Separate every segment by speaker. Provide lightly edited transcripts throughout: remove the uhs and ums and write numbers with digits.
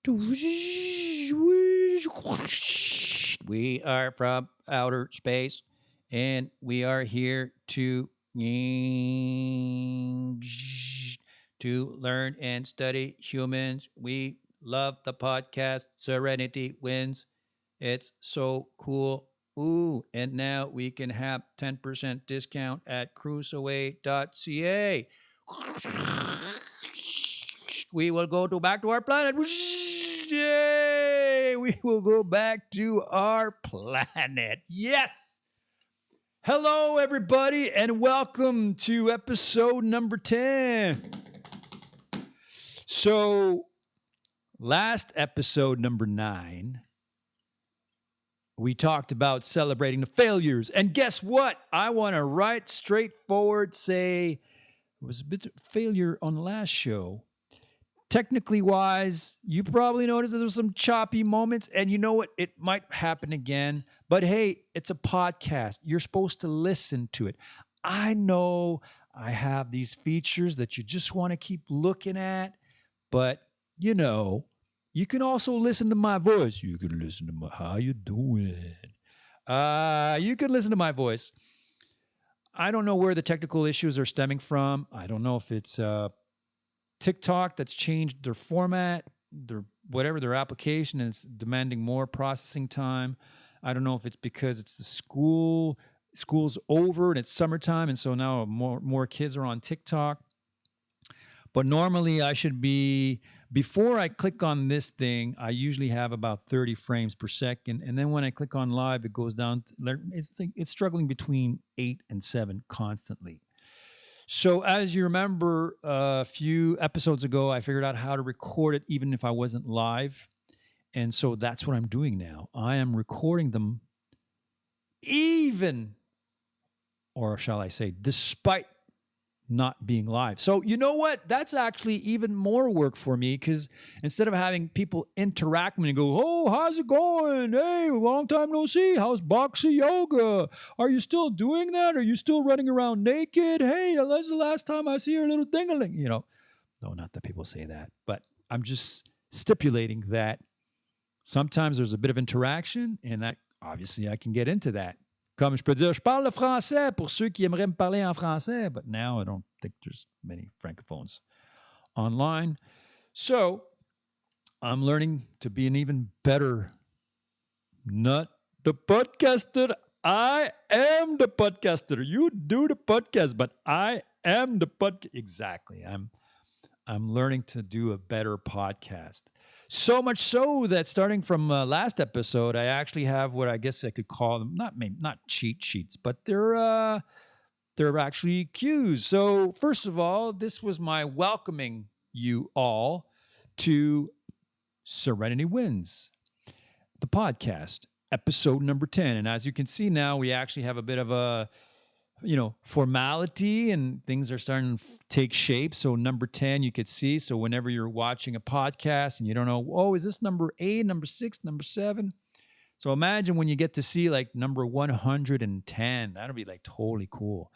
Speaker 1: We are from outer space, and we are here to learn and study humans. We love the podcast Serenity Winz. It's so cool. Ooh, and now we can have 10% discount at cruiseaway.ca. We will go back to our planet. Yay! We will go back to our planet. Yes! Hello, everybody, and welcome to episode number 10. So, last episode, number 9, we talked about celebrating the failures. And guess what? I want to right straightforward say it was a bit of failure on the last show. Technically wise, you probably noticed that there was some choppy moments, and you know what? It might happen again. But hey, it's a podcast. You're supposed to listen to it. I know I have these features that you just want to keep looking at, but you can also listen to my voice. You can listen to my how you doing. You can listen to my voice. I don't know where the technical issues are stemming from. I don't know if it's TikTok that's changed their format, their application, and it's demanding more processing time. I don't know if it's because it's the school's over and it's summertime, and so now more kids are on TikTok. But normally I should be, before I click on this thing, I usually have about 30 frames per second. And then when I click on live, it goes down. It's struggling between 8 and 7 constantly. So as you remember, a few episodes ago, I figured out how to record it even if I wasn't live. And so that's what I'm doing now. I am recording them even, or shall I say, despite not being live. So you know what? That's actually even more work for me, because instead of having people interact with me and go, "Oh, how's it going? Hey, long time no see. How's Boxy Yoga? Are you still doing that? Are you still running around naked? Hey, that's the last time I see your little dingaling." No, not that people say that, but I'm just stipulating that sometimes there's a bit of interaction, and that obviously I can get into that. Comme je peux dire, je parle le français pour ceux qui aimeraient me parler en français, but now I don't think there's many francophones online. So I'm learning to be an even better, not the podcaster. I am the podcaster. You do the podcast, but I am the podcast. Exactly. I'm learning to do a better podcast. So much so that starting from last episode, I actually have what I guess I could call them not cheat sheets, but they're actually cues. So first of all, this was my welcoming you all to Serenity Winz, the podcast, episode number 10. And as you can see now, we actually have a bit of a formality, and things are starting to take shape. So number 10, you could see. So whenever you're watching a podcast and you don't know, oh, is this number 8, number 6, number 7? So imagine when you get to see like number 110, that'll be like totally cool.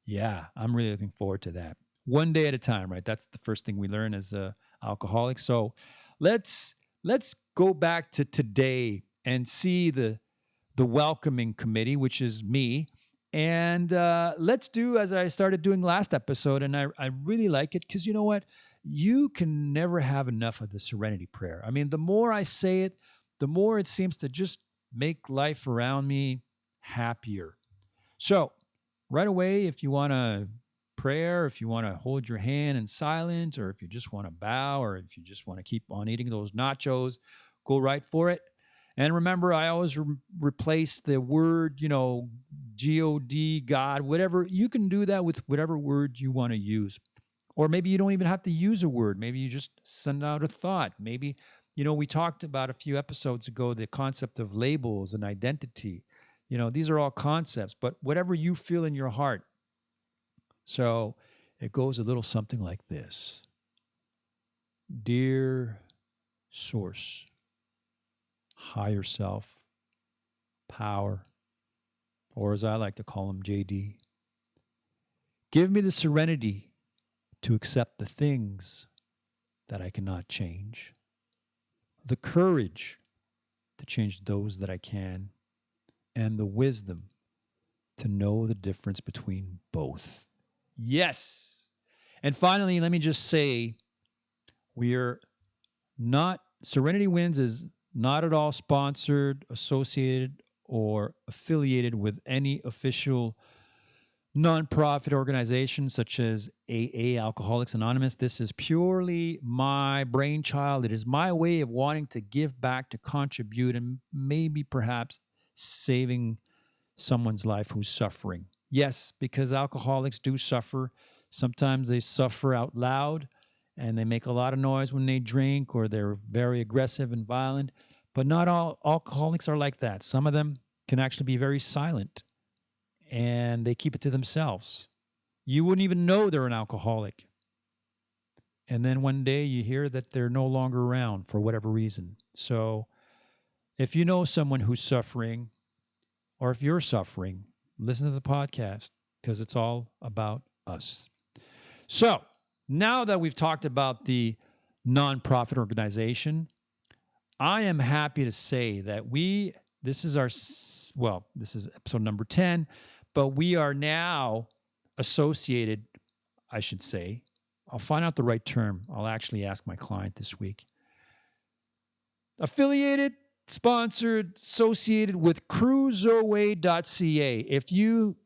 Speaker 1: Yeah, I'm really looking forward to that. One day at a time, right? That's the first thing we learn as alcoholics. So let's go back to today and see the welcoming committee, which is me. And let's do as I started doing last episode, and I really like it because you know what? You can never have enough of the Serenity Prayer. I mean, the more I say it, the more it seems to just make life around me happier. So right away, if you want to prayer, if you want to hold your hand in silence, or if you just want to bow, or if you just want to keep on eating those nachos, go right for it. And remember, I always replace the word, G-O-D, God, whatever. You can do that with whatever word you want to use. Or maybe you don't even have to use a word. Maybe you just send out a thought. Maybe, we talked about a few episodes ago the concept of labels and identity. These are all concepts, but whatever you feel in your heart. So it goes a little something like this. Dear Source, Higher Self, Power, or as I like to call him, JD, give me the serenity to accept the things that I cannot change, the courage to change those that I can, and the wisdom to know the difference between both. Yes. And finally, let me just say, we are not, Serenity Winz is not at all sponsored, associated, or affiliated with any official nonprofit organizations such as AA, Alcoholics Anonymous. This is purely my brainchild. It is my way of wanting to give back, to contribute, and maybe perhaps saving someone's life who's suffering. Yes, because alcoholics do suffer. Sometimes they suffer out loud and they make a lot of noise when they drink, or they're very aggressive and violent. But not all alcoholics are like that. Some of them can actually be very silent and they keep it to themselves. You wouldn't even know they're an alcoholic. And then one day you hear that they're no longer around for whatever reason. So if you know someone who's suffering, or if you're suffering, listen to the podcast, because it's all about us. So now that we've talked about the nonprofit organization, I am happy to say that this is episode number 10, but we are now associated, I should say. I'll find out the right term. I'll actually ask my client this week. Affiliated, sponsored, associated with cruiseaway.ca. If you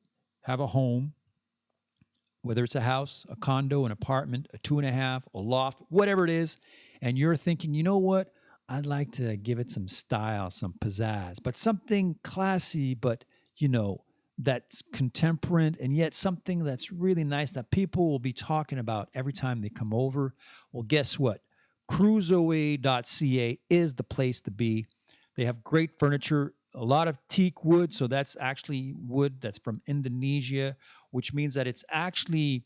Speaker 1: have a home, whether it's a house, a condo, an apartment, a 2.5, a loft, whatever it is, and you're thinking, you know what? I'd like to give it some style, some pizzazz, but something classy, but, that's contemporary, and yet something that's really nice that people will be talking about every time they come over. Well, guess what? Cruiseaway.ca is the place to be. They have great furniture, a lot of teak wood. So that's actually wood that's from Indonesia, which means that it's actually,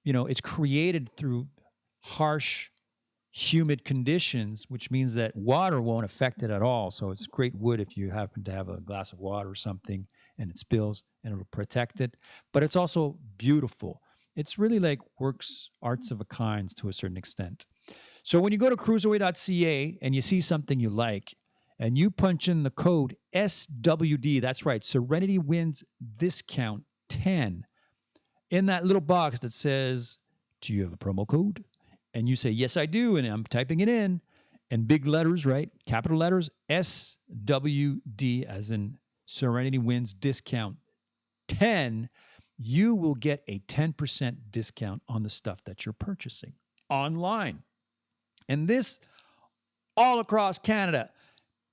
Speaker 1: it's created through harsh, humid conditions, which means that water won't affect it at all. So it's great wood if you happen to have a glass of water or something and it spills, and it'll protect it. But it's also beautiful. It's really like arts of a kind to a certain extent. So when you go to cruiseaway.ca and you see something you like, and you punch in the code SWD, that's right, Serenity Winz Discount 10, in that little box that says, do you have a promo code? And you say, yes, I do, and I'm typing it in big letters, right? Capital letters, SWD, as in Serenity Winz Discount 10, you will get a 10% discount on the stuff that you're purchasing online. And this all across Canada.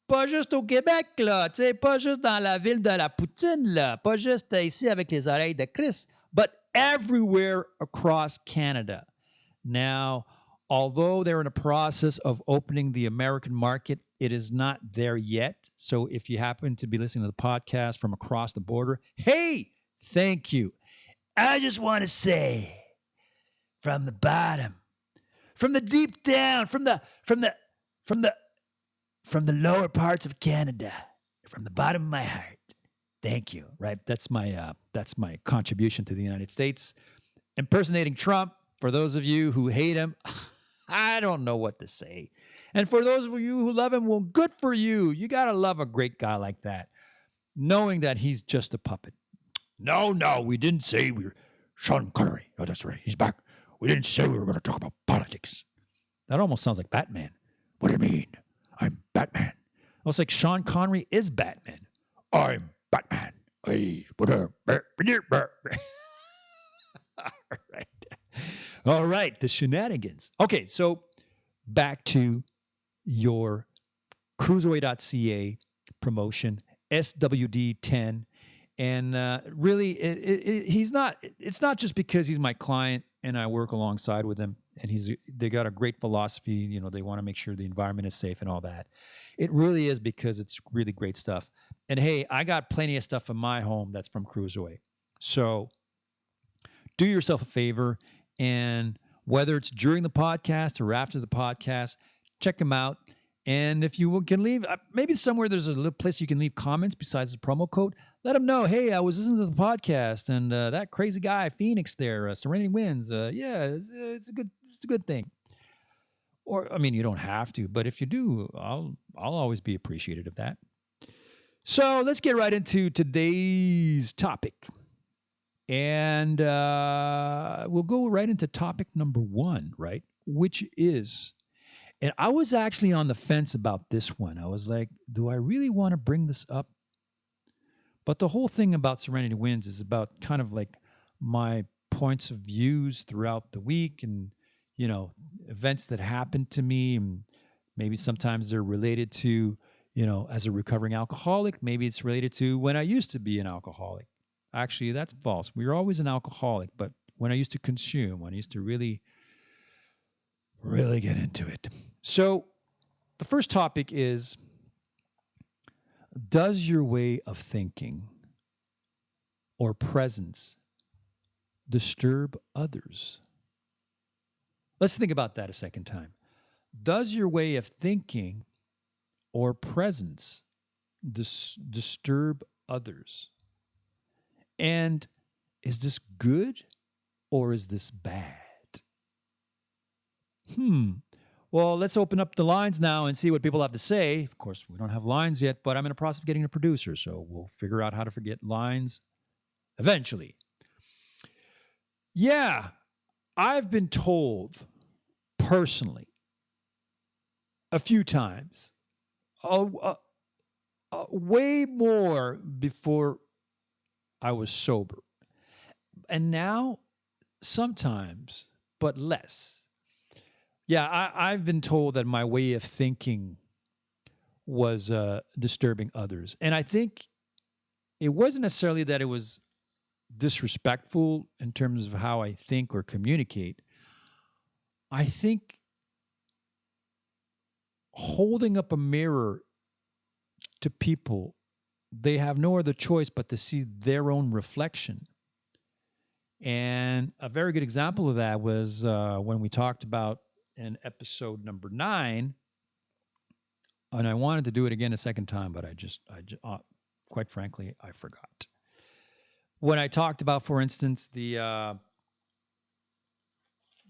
Speaker 1: Pas juste au Québec, là, tu sais, pas juste dans la ville de la Poutine, là, pas juste ici avec les oreilles de Chris, but everywhere across Canada. Now, although they're in a process of opening the American market, it is not there yet. So if you happen to be listening to the podcast from across the border, hey, thank you. I just want to say, from the bottom, from the deep down, from the lower parts of Canada, from the bottom of my heart, thank you. Right? That's my contribution to the United States. Impersonating Trump. For those of you who hate him, I don't know what to say. And for those of you who love him, well, good for you. You got to love a great guy like that, knowing that he's just a puppet. No, we didn't say we were Sean Connery. Oh, that's right. He's back. We didn't say we were going to talk about politics. That almost sounds like Batman. What do you mean? I'm Batman. Well, it's like Sean Connery is Batman. I'm Batman. Hey, whatever. All right, the shenanigans. Okay, so back to your cruiseaway.ca promotion, SWD10. And really, it's not just because he's my client and I work alongside with him, and they got a great philosophy. They want to make sure the environment is safe and all that. It really is because it's really great stuff. And hey, I got plenty of stuff in my home that's from Cruiseaway. So do yourself a favor, and whether it's during the podcast or after the podcast, check them out. And if you can leave, maybe somewhere there's a little place you can leave comments besides the promo code. Let them know, hey, I was listening to the podcast, and that crazy guy, Phoenix there, Serenity Winz. Yeah, it's a good thing. Or, I mean, you don't have to, but if you do, I'll always be appreciative of that. So let's get right into today's topic. And we'll go right into topic number 1, right? Which is, and I was actually on the fence about this one. I was like, do I really want to bring this up? But the whole thing about Serenity Winz is about kind of like my points of views throughout the week and, events that happened to me. And maybe sometimes they're related to, as a recovering alcoholic. Maybe it's related to when I used to be an alcoholic. Actually, that's false. We were always an alcoholic, but when I used to consume, when I used to really, really get into it. So the first topic is, does your way of thinking or presence disturb others? Let's think about that a second time. Does your way of thinking or presence disturb others? And is this good or is this bad? Well, let's open up the lines now and see what people have to say. Of course, we don't have lines yet, but I'm in the process of getting a producer, so we'll figure out how to forget lines eventually. Yeah, I've been told personally a few times, way more before I was sober. And now, sometimes, but less. Yeah, I've been told that my way of thinking was disturbing others. And I think it wasn't necessarily that it was disrespectful in terms of how I think or communicate. I think holding up a mirror to people, they have no other choice but to see their own reflection. And a very good example of that was when we talked about in episode number 9, and I wanted to do it again a second time, but I just quite frankly, I forgot. When I talked about, for instance, let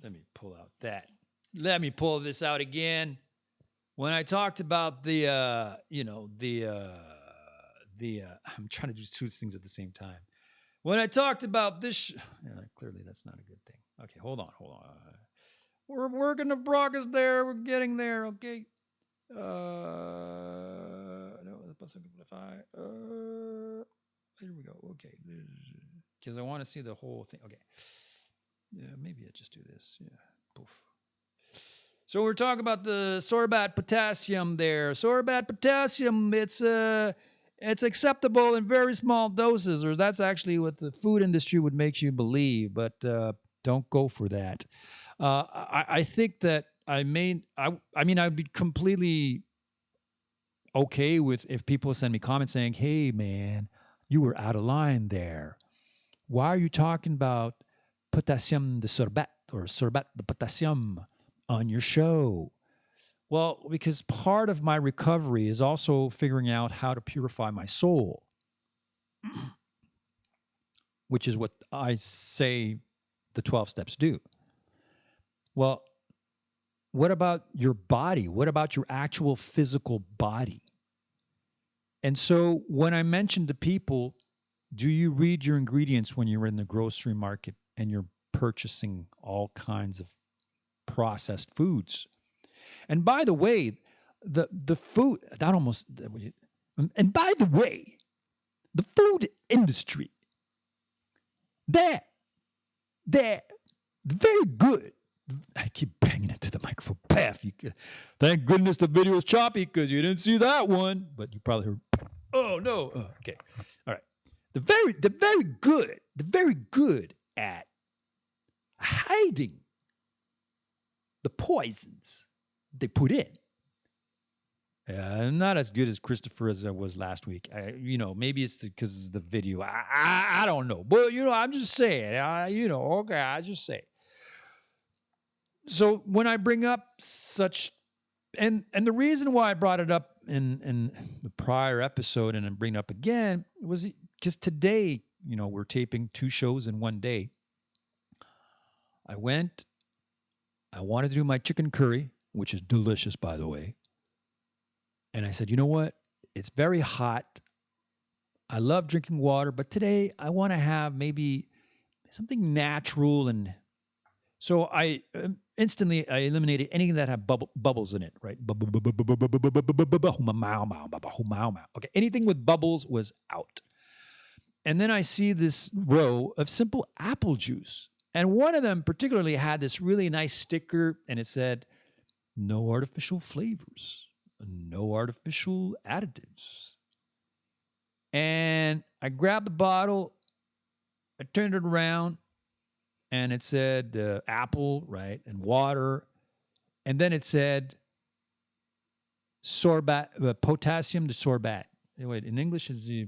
Speaker 1: me pull out that. Let me pull this out again. When I talked about I'm trying to do 2 things at the same time. When I talked about this, clearly that's not a good thing. Okay, hold on. We're working the progress there. We're getting there. Okay. Here we go. Okay. Because I want to see the whole thing. Okay. Yeah, maybe I just do this. Yeah. Poof. So we're talking about the sorbate potassium there. Sorbate potassium, it's acceptable in very small doses, or that's actually what the food industry would make you believe, but don't go for that. I think that I'd be completely okay with if people send me comments saying, hey, man, you were out of line there. Why are you talking about potassium de sorbate or sorbate de potassium on your show? Well, because part of my recovery is also figuring out how to purify my soul, which is what I say the 12 steps do. Well, what about your body? What about your actual physical body? And so when I mention to people, do you read your ingredients when you're in the grocery market and you're purchasing all kinds of processed foods? And by the way, the food, that almost, and by the way, the food industry, they're very good. I keep banging into the microphone. Paff. Thank goodness the video is choppy because you didn't see that one, but you probably heard, oh no. Oh, okay. All right. They're very good at hiding the poisons they put in. I'm not as good as Christopher as I was last week. Maybe it's because of the video. I don't know. But, I'm just saying. Okay, I just say. So when I bring up such, and the reason why I brought it up in the prior episode and then bring it up again was because today, we're taping 2 shows in one day. I wanted to do my chicken curry, which is delicious, by the way. And I said, you know what? It's very hot. I love drinking water, but today I want to have maybe something natural. And so I instantly I eliminated anything that had bubbles in it, right? Okay, anything with bubbles was out. And then I see this row of simple apple juice. And one of them particularly had this really nice sticker, and it said, no artificial flavors, no artificial additives. And I grabbed the bottle, I turned it around, and it said apple, right, and water. And then it said sorbat, potassium sorbat. Wait, in English is the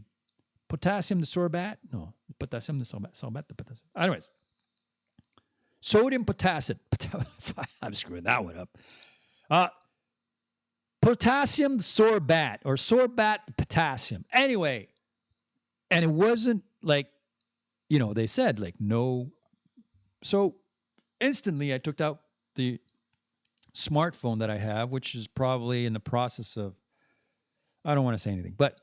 Speaker 1: potassium sorbat? No, potassium sorbat. Anyways, sodium potassium. I'm screwing that one up. Potassium sorbat or sorbat potassium. Anyway, and it wasn't like, they said like no. So instantly I took out the smartphone that I have, which is probably in the process of, I don't want to say anything, but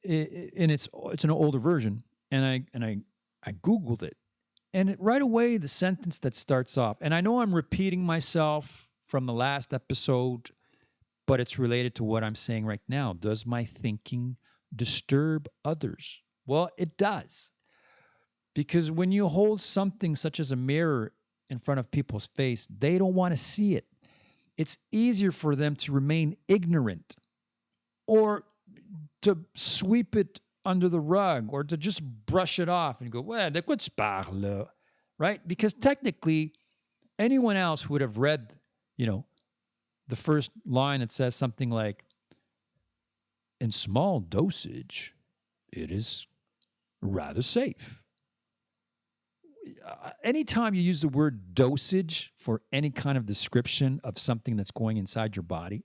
Speaker 1: it's an older version, and I Googled it, and right away the sentence that starts off, and I know I'm repeating myself from the last episode, but it's related to what I'm saying right now. Does my thinking disturb others? Well, it does. Because when you hold something such as a mirror in front of people's face, they don't want to see it. It's easier for them to remain ignorant or to sweep it under the rug or to just brush it off and go, well, de quoi tu parles? Right? Because technically, anyone else would have read, the first line that says something like, in small dosage, it is rather safe. Anytime you use the word dosage for any kind of description of something that's going inside your body,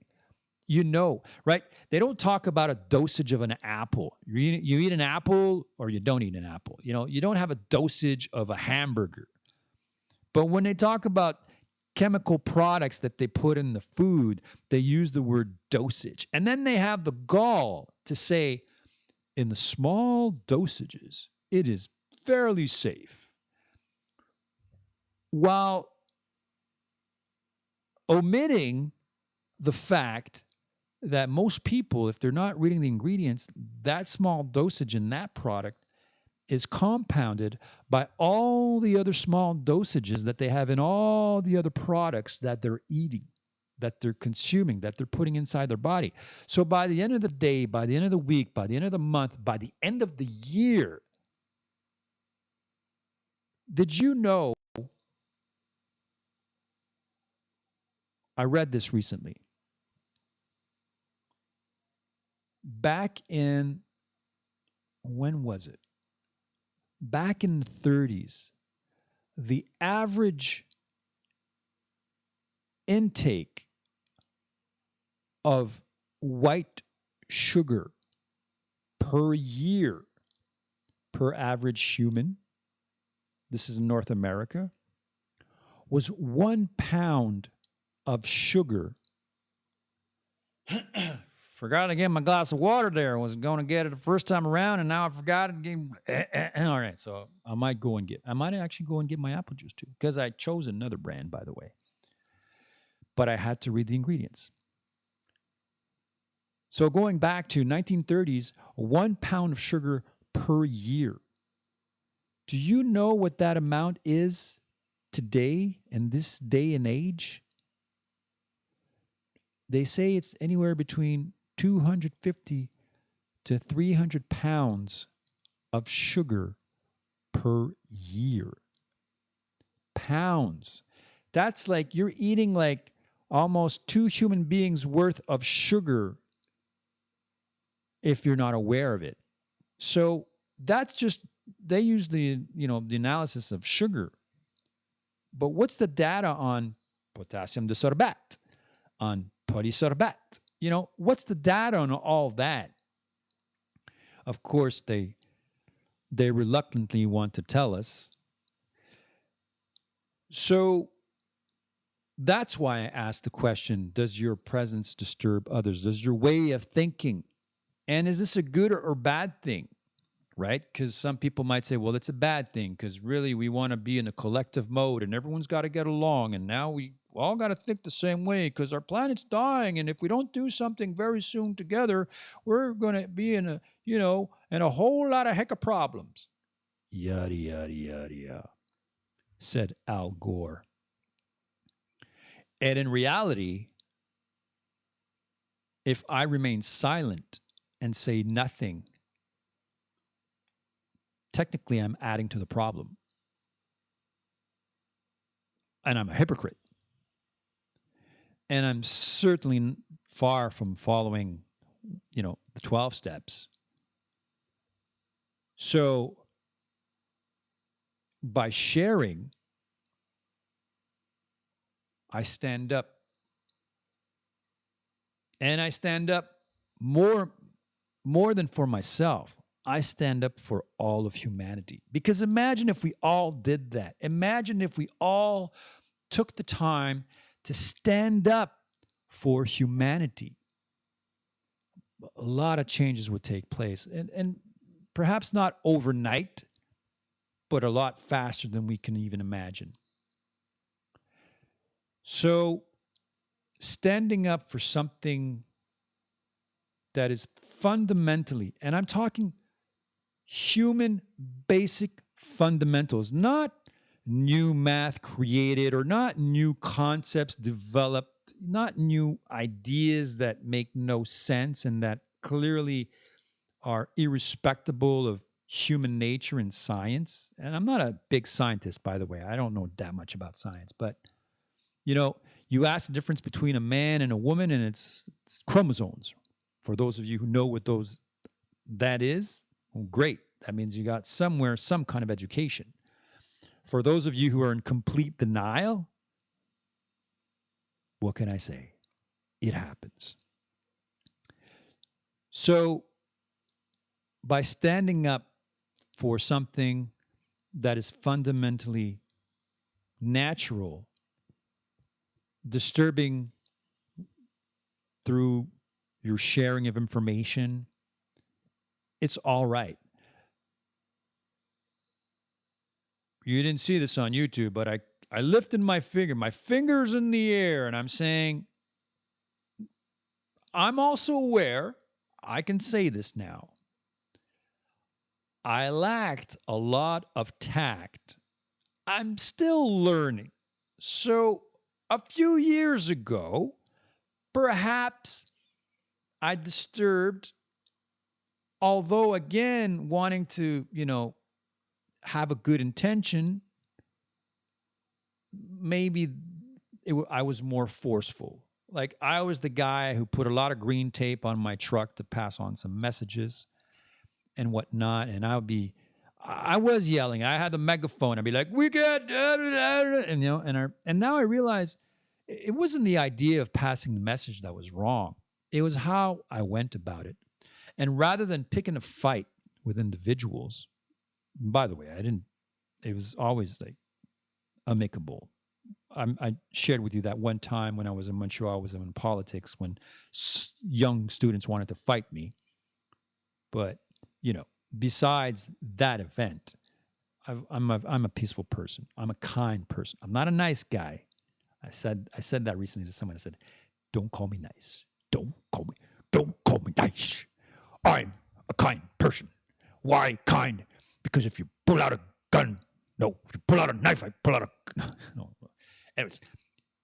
Speaker 1: right? They don't talk about a dosage of an apple. You eat an apple or you don't eat an apple. You don't have a dosage of a hamburger. But when they talk about chemical products that they put in the food, they use the word dosage. And then they have the gall to say, in the small dosages, it is fairly safe. While omitting the fact that most people, if they're not reading the ingredients, that small dosage in that product is compounded by all the other small dosages that they have in all the other products that they're eating, that they're consuming, that they're putting inside their body. So by the end of the day, by the end of the week, by the end of the month, by the end of the year, did you know, I read this recently, back in, when was it? Back in the 30s, the average intake of white sugar per year per average human, this is in North America, was 1 pound of sugar. Forgot to get my glass of water there. I was going to get it the first time around, and now I forgot it. All right, so I might actually go and get my apple juice too, because I chose another brand, by the way. But I had to read the ingredients. So going back to 1930s, 1 pound of sugar per year. Do you know what that amount is today in this day and age? They say it's anywhere between 250 to 300 pounds of sugar per year. Pounds. That's like you're eating like almost 2 human beings worth of sugar if you're not aware of it. So that's just, they use the analysis of sugar. But what's the data on potassium sorbat, on polysorbat? What's the data on all that? Of course, they reluctantly want to tell us. So That's why I asked the question, does your presence disturb others? Does your way of thinking? And is this a good or bad thing? Right? Because some people might say, well, it's a bad thing because really we want to be in a collective mode and everyone's got to get along. And now we all got to think the same way because our planet's dying. And if we don't do something very soon together, we're going to be in a whole lot of heck of problems. Yada, yada, yada, yada, said Al Gore. And in reality, if I remain silent and say nothing, technically I'm adding to the problem. And I'm a hypocrite. And I'm certainly far from following, the 12 steps. So by sharing, I stand up. And I stand up more than for myself. I stand up for all of humanity. Because imagine if we all did that. Imagine if we all took the time to stand up for humanity. A lot of changes would take place. And perhaps not overnight, but a lot faster than we can even imagine. So, standing up for something that is fundamentally, and I'm talking human basic fundamentals, not new math created or not new concepts developed, not new ideas that make no sense and that clearly are irrespectable of human nature and science. And I'm not a big scientist, by the way. I don't know that much about science, but you ask the difference between a man and a woman, and it's chromosomes. For those of you who know what that is, well, great. That means you got somewhere some kind of education. For those of you who are in complete denial, what can I say? It happens. So, by standing up for something that is fundamentally natural, disturbing through your sharing of information, it's all right. You didn't see this on YouTube, but I lifted my finger's in the air, and I'm saying, I'm also aware, I can say this now, I lacked a lot of tact. I'm still learning. So a few years ago, perhaps I disturbed, although again, wanting to, have a good intention, maybe I was more forceful. Like I was the guy who put a lot of green tape on my truck to pass on some messages and whatnot. And I was yelling. I had the megaphone. I'd be like, "We got," and and now I realize it wasn't the idea of passing the message that was wrong. It was how I went about it. And rather than picking a fight with individuals, by the way, it was always like amicable. I shared with you that one time when I was in Montreal, I was in politics when young students wanted to fight me. But, besides that event, I'm a peaceful person. I'm a kind person. I'm not a nice guy. I said that recently to someone. I said, "Don't call me nice. Don't call me nice. I'm a kind person. Why kind? Because if you pull out a gun, no. If you pull out a knife, I pull out a no." Anyways,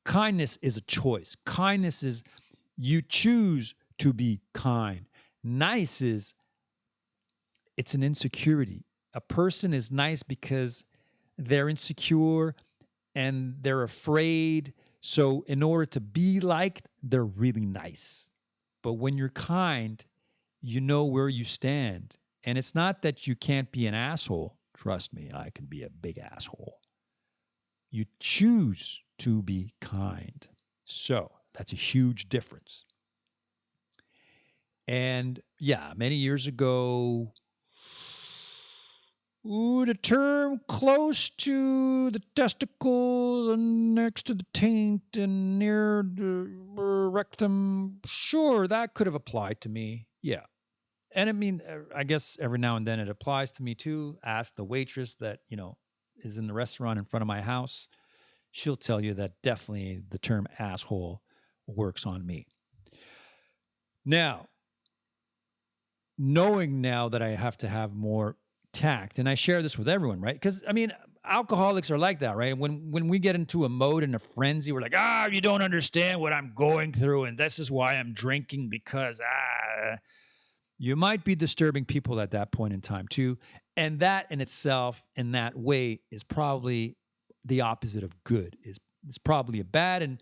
Speaker 1: kindness is a choice. Kindness is you choose to be kind. Nice is it's an insecurity. A person is nice because they're insecure and they're afraid. So in order to be liked, they're really nice. But when you're kind, you know where you stand. And it's not that you can't be an asshole. Trust me, I can be a big asshole. You choose to be kind. So that's a huge difference. And yeah, many years ago, Ooh, the term close to the testicles and next to the taint and near the rectum. Sure, that could have applied to me. Yeah. And I mean, I guess every now and then it applies to me too. Ask the waitress that, is in the restaurant in front of my house. She'll tell you that definitely the term asshole works on me. Now, knowing now that I have to have more tact, and I share this with everyone, right? Because I mean, alcoholics are like that, right? When we get into a mode and a frenzy, we're like, you don't understand what I'm going through, and this is why I'm drinking because you might be disturbing people at that point in time too, and that in itself, in that way, is probably the opposite of good. It's probably a bad, and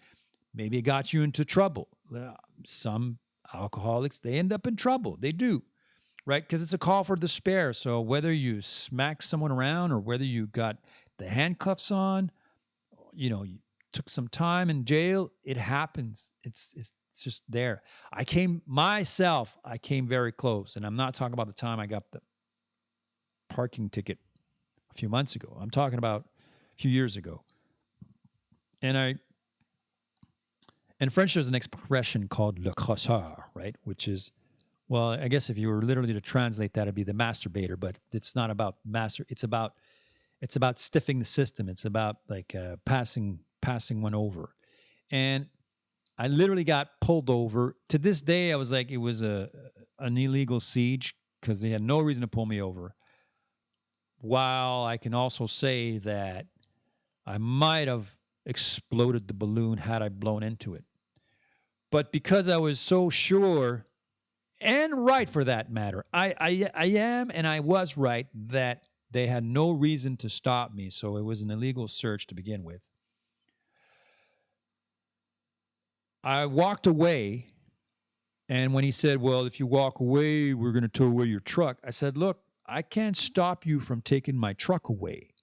Speaker 1: maybe it got you into trouble. Some alcoholics, they end up in trouble. They do, right? Because it's a call for despair. So whether you smack someone around or whether you got the handcuffs on, you took some time in jail, it happens. It's just there. I came very close. And I'm not talking about the time I got the parking ticket a few months ago. I'm talking about a few years ago. And in French, there's an expression called le crosseur, right? Which is, well, I guess if you were literally to translate that, it'd be the masturbator, but it's not about it's about stiffing the system. It's about like passing one over. And I literally got pulled over. To this day, I was like, it was an illegal siege because they had no reason to pull me over. While I can also say that I might have exploded the balloon had I blown into it. But because I was so sure, and right for that matter, I am and I was right that they had no reason to stop me. So it was an illegal search to begin with. I walked away, and when he said, well, if you walk away, we're going to tow away your truck, I said, look, I can't stop you from taking my truck away.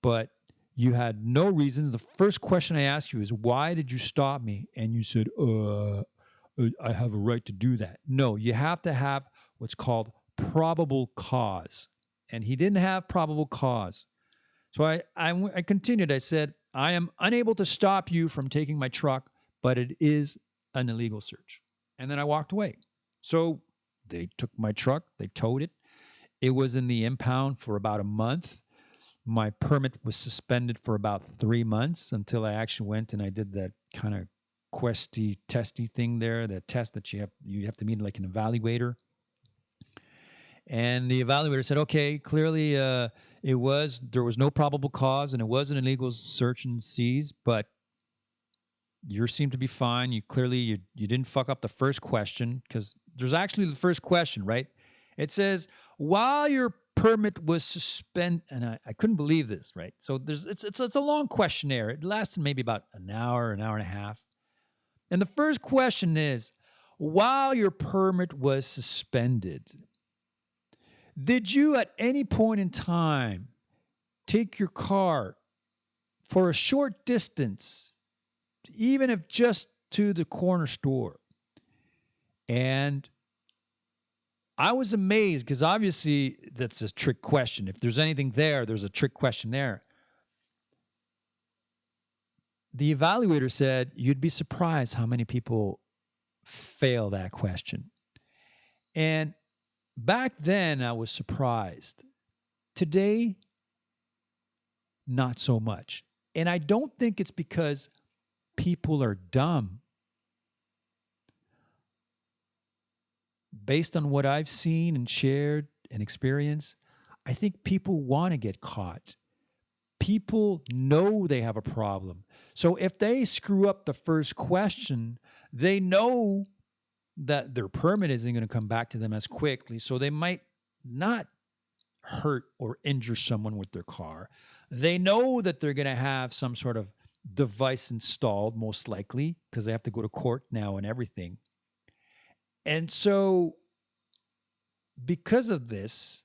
Speaker 1: But you had no reasons. The first question I asked you is, why did you stop me? And you said, I have a right to do that. No, you have to have what's called probable cause. And he didn't have probable cause. So I continued. I said, I am unable to stop you from taking my truck, but it is an illegal search. And then I walked away. So they took my truck, they towed it. It was in the impound for about a month. My permit was suspended for about 3 months until I actually went and I did that kind of questy, testy thing there, the test that you have to meet like an evaluator. And the evaluator said, okay, clearly there was no probable cause and it was an illegal search and seize, but you seem to be fine. You didn't fuck up the first question, because there's actually the first question, right? It says, while your permit was suspended, and I couldn't believe this, right? So it's a long questionnaire. It lasted maybe about an hour and a half. And the first question is, while your permit was suspended, did you at any point in time take your car for a short distance, even if just to the corner store? And I was amazed because obviously that's a trick question. If there's anything there, there's a trick question there. The evaluator said, you'd be surprised how many people fail that question. And back then, I was surprised. Today, not so much. And I don't think it's because people are dumb. Based on what I've seen and shared and experienced, I think people want to get caught. People know they have a problem. So if they screw up the first question, they know that their permit isn't going to come back to them as quickly. So they might not hurt or injure someone with their car. They know that they're going to have some sort of device installed, most likely, because they have to go to court now and everything. And so because of this,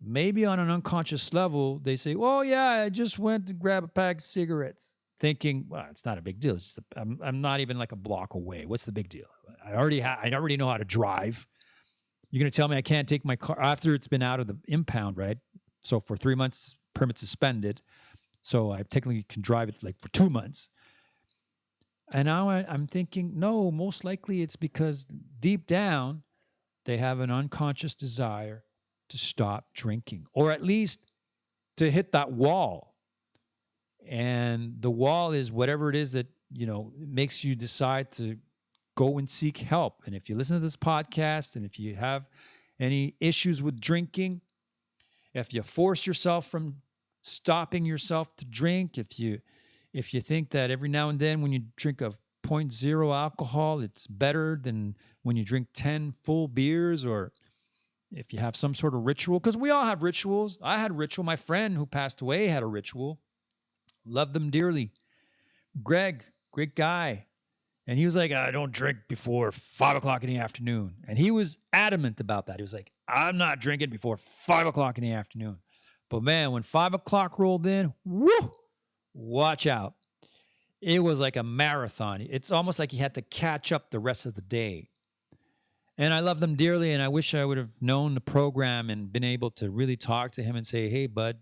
Speaker 1: maybe on an unconscious level, they say, well, yeah, I just went to grab a pack of cigarettes, thinking, well, it's not a big deal. It's just I'm not even like a block away. What's the big deal? I already know how to drive. You're going to tell me I can't take my car after it's been out of the impound, right? So for 3 months, permit suspended. So I technically can drive it like for 2 months. And now I'm thinking, no, most likely it's because deep down they have an unconscious desire to stop drinking, or at least to hit that wall. And the wall is whatever it is that, makes you decide to go and seek help. And if you listen to this podcast and if you have any issues with drinking, if you force yourself from stopping yourself to drink, if you think that every now and then when you drink a zero point 0 alcohol, it's better than when you drink 10 full beers, or if you have some sort of ritual, because we all have rituals. I had a ritual. My friend who passed away had a ritual. Loved them dearly. Greg, great guy. And he was like, I don't drink before 5 o'clock in the afternoon. And he was adamant about that. He was like, I'm not drinking before 5 o'clock in the afternoon. But man, when 5 o'clock rolled in, whoo, watch out. It was like a marathon. It's almost like he had to catch up the rest of the day. And I love them dearly. And I wish I would have known the program and been able to really talk to him and say, hey, bud,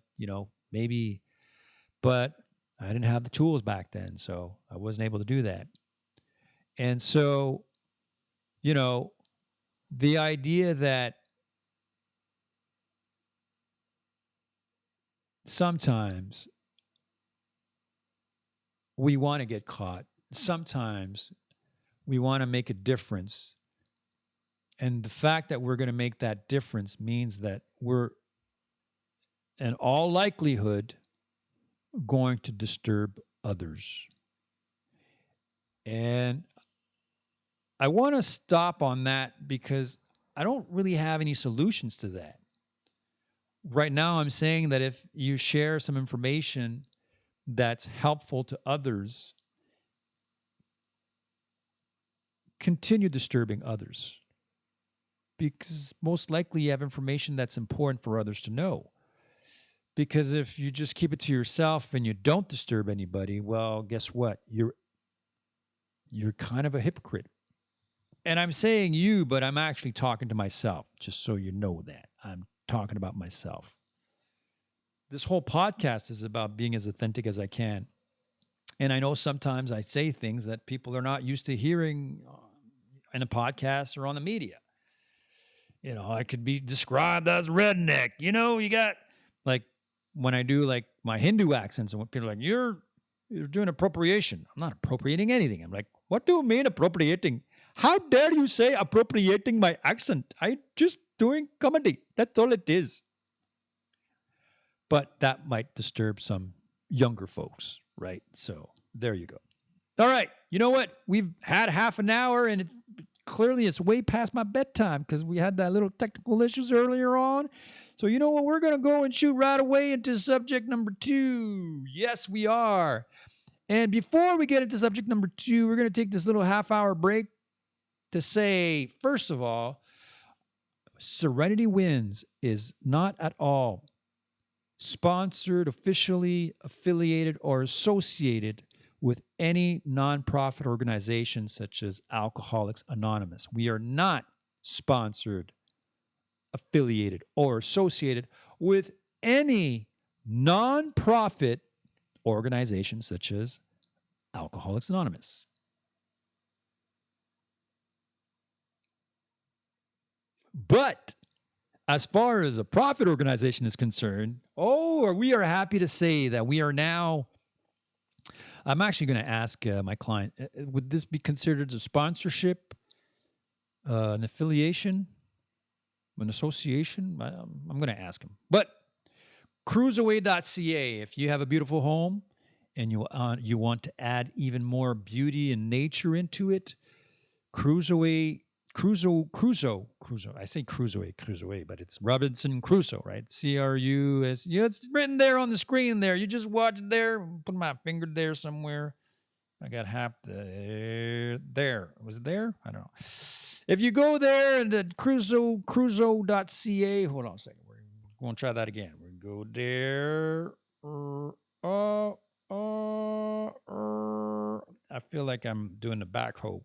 Speaker 1: maybe. But I didn't have the tools back then. So I wasn't able to do that. And so, the idea that sometimes we want to get caught, sometimes we want to make a difference. And the fact that we're going to make that difference means that we're, in all likelihood, going to disturb others. And I want to stop on that because I don't really have any solutions to that. Right now, I'm saying that if you share some information that's helpful to others, continue disturbing others. Because most likely you have information that's important for others to know. Because if you just keep it to yourself and you don't disturb anybody, well, guess what? You're kind of a hypocrite. And I'm saying you, but I'm actually talking to myself, just so you know that. I'm talking about myself. This whole podcast is about being as authentic as I can. And I know sometimes I say things that people are not used to hearing in a podcast or on the media. I could be described as redneck. You got, like, when I do, like, my Hindu accents, and when people are like, you're doing appropriation. I'm not appropriating anything. I'm like, what do you mean appropriating? How dare you say appropriating my accent? I'm just doing comedy. That's all it is. But that might disturb some younger folks, right? So there you go. All right. You know what? We've had half an hour, and clearly it's way past my bedtime because we had that little technical issues earlier on. So you know what? We're going to go and shoot right away into subject number 2. Yes, we are. And before we get into subject number 2, we're going to take this little half-hour break to say, first of all, Serenity Winz is not at all sponsored, officially affiliated, or associated with any nonprofit organization such as Alcoholics Anonymous. We are not sponsored, affiliated, or associated with any nonprofit organization such as Alcoholics Anonymous. But as far as a profit organization is concerned, we are happy to say that we are now. I'm actually going to ask my client, would this be considered a sponsorship, an affiliation, an association? I'm going to ask him. But cruiseaway.ca, if you have a beautiful home and you want to add even more beauty and nature into it, Cruiseaway. I say Cruiseaway, but it's Robinson Crusoe, right? CRUS. Yeah, it's written there on the screen there. You just watch it there. Put my finger there somewhere. I got half there. Was it there? I don't know. If you go there and the cruiseau.ca, hold on a second. We're going to try that again. We go there. I feel like I'm doing the backhoe.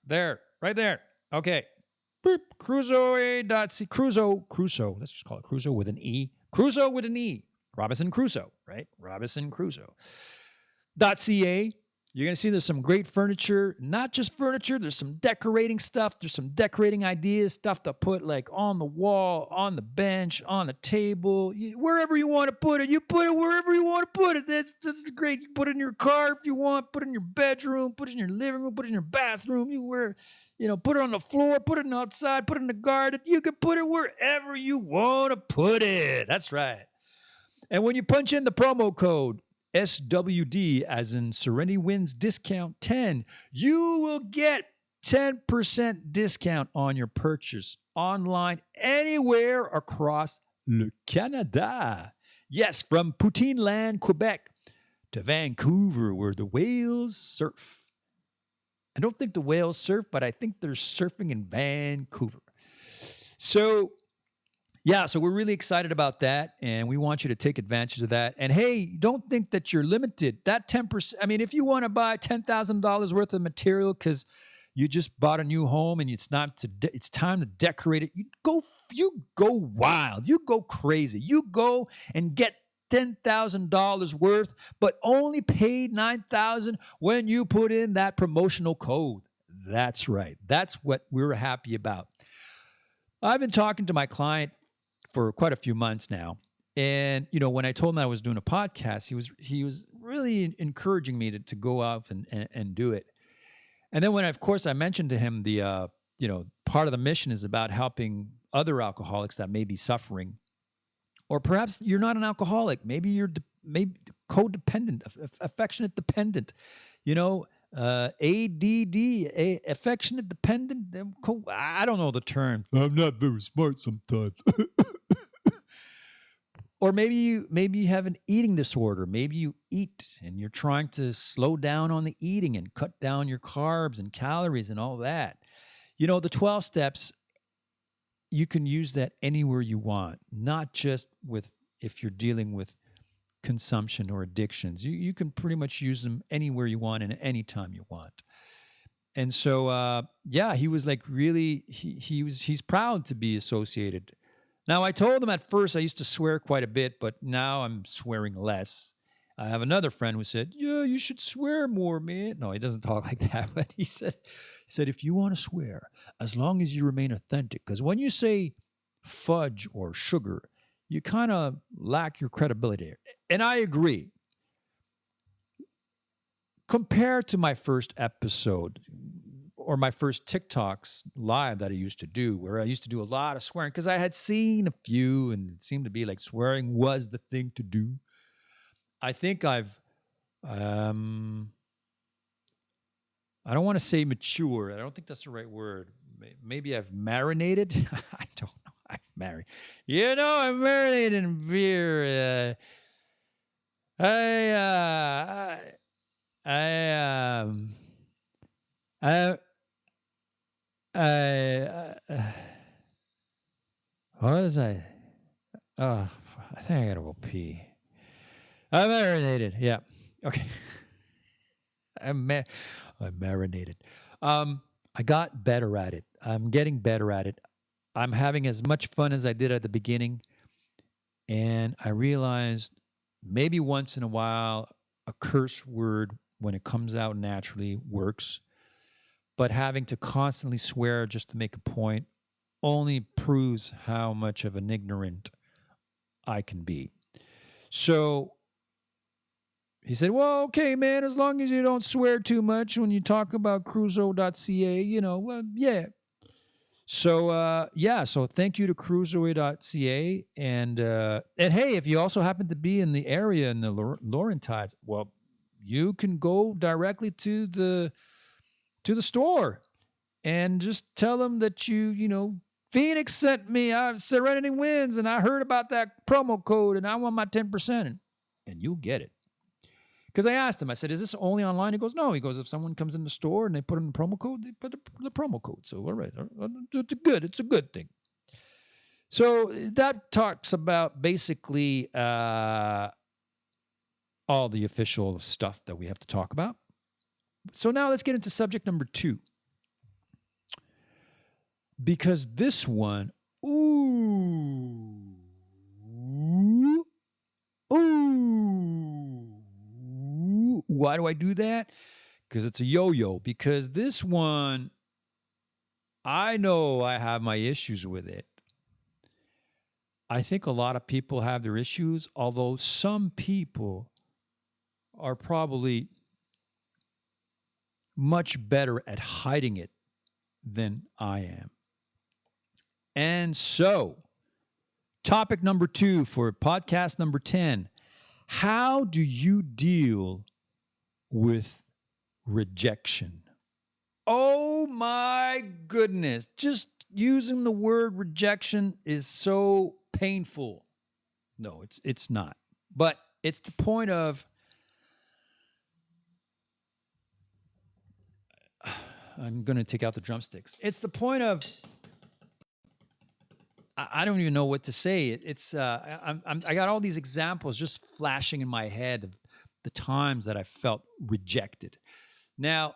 Speaker 1: There, right there. Okay. Crusoe. Let's just call it Crusoe with an E. Crusoe with an E. Robinson Crusoe, right? Robinson Crusoe. .ca. You're going to see there's some great furniture, not just furniture. There's some decorating stuff. There's some decorating ideas, stuff to put like on the wall, on the bench, on the table, wherever you want to put it. You put it wherever you want to put it. That's great. You put it in your car if you want, put it in your bedroom, put it in your living room, put it in your bathroom. Put it on the floor, put it outside, put it in the garden. You can put it wherever you want to put it. That's right. And when you punch in the promo code SWD, as in Serenity Winz discount 10, you will get 10% discount on your purchase online anywhere across le Canada. Yes, from Poutine Land, Quebec to Vancouver, where the whales surf. I don't think the whales surf, but I think they're surfing in Vancouver. So we're really excited about that, and we want you to take advantage of that. And hey, don't think that you're limited. That 10%, I mean, if you want to buy $10,000 worth of material because you just bought a new home and it's time to decorate it, you go wild. You go crazy. You go and get $10,000 worth, but only paid $9,000 when you put in that promotional code. That's right. That's what we're happy about. I've been talking to my client for quite a few months now. And, when I told him I was doing a podcast, he was really encouraging me to go off and do it. And then when, of course, I mentioned to him the, part of the mission is about helping other alcoholics that may be suffering. Or perhaps you're not an alcoholic. Maybe you're codependent, affectionate dependent, ADD, affectionate dependent. I don't know the term. I'm not very smart sometimes. Or maybe you have an eating disorder. Maybe you eat and you're trying to slow down on the eating and cut down your carbs and calories and all that. The 12 steps, you can use that anywhere you want, not just if you're dealing with consumption or addictions. You can pretty much use them anywhere you want and anytime you want. And so, he was like really, he's proud to be associated. Now, I told him at first I used to swear quite a bit, but now I'm swearing less. I have another friend who said, yeah, you should swear more, man. No, he doesn't talk like that, but he said, if you want to swear, as long as you remain authentic, because when you say fudge or sugar, you kind of lack your credibility. And I agree. Compared to my first episode or my first TikToks live that I used to do, where I used to do a lot of swearing, because I had seen a few and it seemed to be like swearing was the thing to do. I think I've, I don't want to say mature. I don't think that's the right word. Maybe I've marinated. I don't know. I've marinated. I'm marinated in beer. What was I? Oh, I think I gotta go pee. I'm marinated. Yeah. Okay. I'm marinated. I got better at it. I'm getting better at it. I'm having as much fun as I did at the beginning. And I realized maybe once in a while, a curse word, when it comes out naturally, works. But having to constantly swear just to make a point only proves how much of an ignorant I can be. So he said, well, okay, man, as long as you don't swear too much when you talk about crusoe.ca, yeah. So, so thank you to crusoe.ca. And hey, if you also happen to be in the area in the Laurentides, well, you can go directly to the store and just tell them that Phoenix sent me Serenity Winz, and I heard about that promo code, and I want my 10%, and you'll get it. Because I asked him, I said, is this only online? He goes, no. He goes, if someone comes in the store and they put in the promo code, they put the promo code. So, all right, it's a good thing. So that talks about basically all the official stuff that we have to talk about. So now let's get into subject number 2. Because this one, ooh, ooh. Why do I do that? Because it's a yo-yo. Because this one, I know I have my issues with it. I think a lot of people have their issues, although some people are probably much better at hiding it than I am. And so, topic number 2 for podcast number 10. How do you deal with rejection? Oh my goodness. Just using the word rejection is so painful. No, it's not. But it's the point of I'm going to take out the drumsticks. It's the point of I don't even know what to say. I got all these examples just flashing in my head of the times that I felt rejected. Now,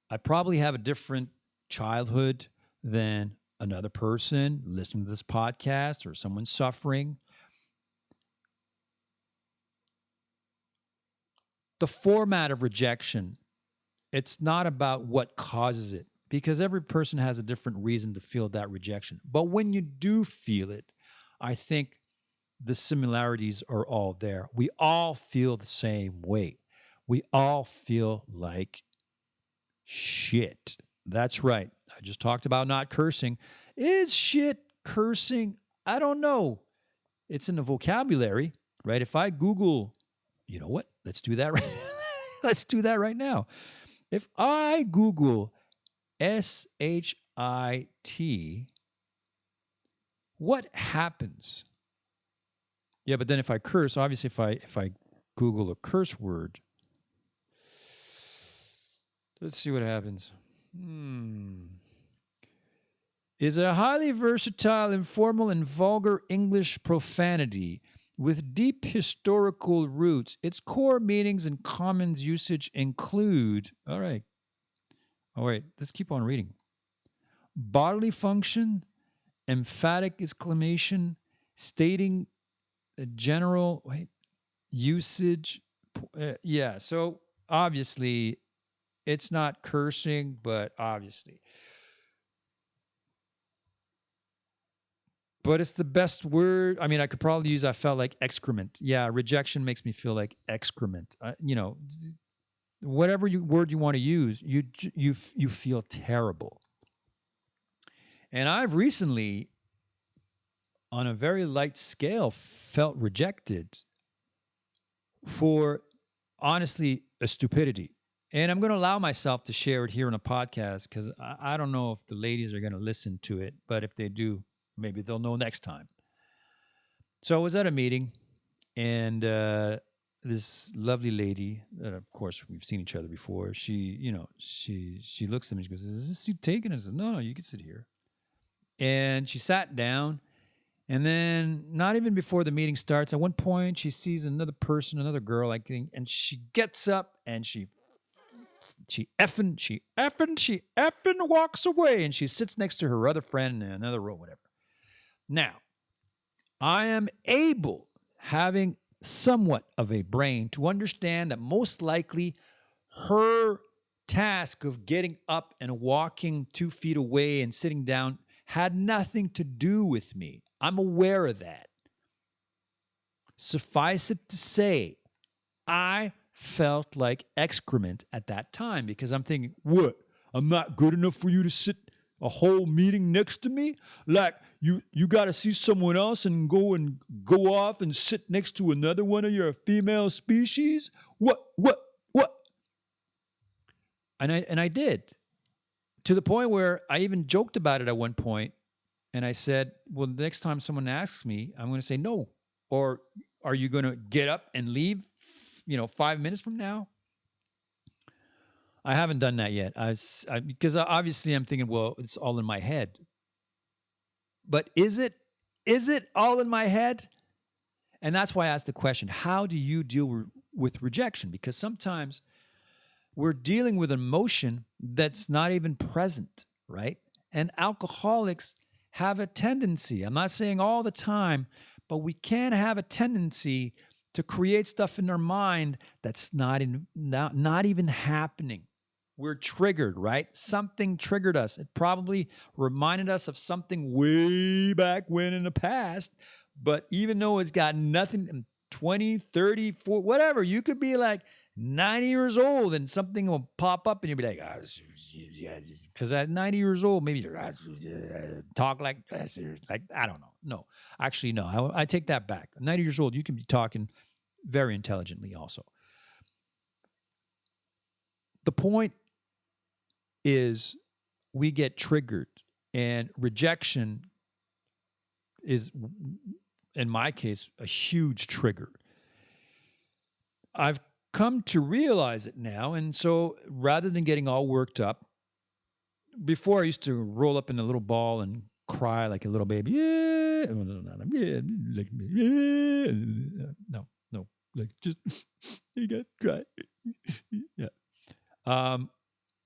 Speaker 1: I probably have a different childhood than another person listening to this podcast or someone suffering. The format of rejection, it's not about what causes it because every person has a different reason to feel that rejection. But when you do feel it, I think the similarities are all there. We all feel the same way. We all feel like shit. That's right. I just talked about not cursing. Is shit cursing? I don't know. It's in the vocabulary, right? If I Google, you know what? Let's do that right. Let's do that right now. If I Google SHIT, what happens? Yeah, but then if I curse, obviously if I Google a curse word, let's see what happens. Is a highly versatile, informal, and vulgar English profanity with deep historical roots. Its core meanings and common usage include, all right, let's keep on reading. Bodily function, emphatic exclamation, stating a general usage. Yeah, so obviously it's not cursing, but obviously. But it's the best word. I mean, I could probably use, I felt like excrement. Yeah, rejection makes me feel like excrement. Whatever word you want to use, you feel terrible. And I've recently, on a very light scale, felt rejected for, honestly, a stupidity. And I'm going to allow myself to share it here on a podcast because I don't know if the ladies are going to listen to it, but if they do, maybe they'll know next time. So I was at a meeting, and this lovely lady, that of course we've seen each other before, she looks at me, she goes, "Is this seat taken?" I said, No, you can sit here. And she sat down, and then not even before the meeting starts, at one point she sees another person, another girl, I think, and she gets up and she effing walks away, and she sits next to her other friend in another row, whatever. Now, I am able, having somewhat of a brain, to understand that most likely her task of getting up and walking 2 feet away and sitting down had nothing to do with me. I'm aware of that. Suffice it to say, I felt like excrement at that time because I'm thinking, what? I'm not good enough for you to sit a whole meeting next to me? Like you got to see someone else and go off and sit next to another one of your female species? What? And I did, to the point where I even joked about it at one point, and I said, well, the next time someone asks me, I'm going to say no. Or are you going to get up and leave 5 minutes from now? I haven't done that yet. Because obviously I'm thinking, well, it's all in my head. But is it all in my head? And that's why I asked the question, how do you deal with rejection? Because sometimes we're dealing with an emotion that's not even present, right? And alcoholics have a tendency, I'm not saying all the time, but we can have a tendency to create stuff in our mind that's not even happening. We're triggered, right? Something triggered us. It probably reminded us of something way back when in the past. But even though it's got nothing, 20, 30, 40, whatever, you could be like 90 years old and something will pop up and you'll be like, because at 90 years old, maybe talk like, I don't know. No, actually, no, I take that back. 90 years old, you can be talking very intelligently also. The point is we get triggered, and rejection is, in my case, a huge trigger. I've come to realize it now, and so rather than getting all worked up, before I used to roll up in a little ball and cry like a little baby. Yeah, no, like just you got cry. Yeah.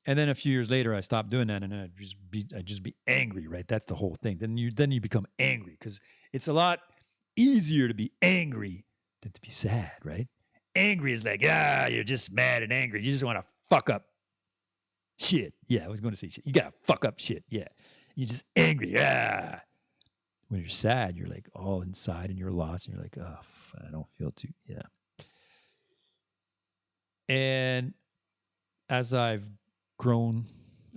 Speaker 1: And then a few years later, I stopped doing that, and I'd just be angry, right? That's the whole thing. Then you become angry because it's a lot easier to be angry than to be sad, right? Angry is like, you're just mad and angry. You just want to fuck up shit. Yeah, I was going to say shit. You got to fuck up shit. Yeah. You're just angry. Yeah. When you're sad, you're like all inside and you're lost and you're like, I don't feel too. Yeah. And as I've grown,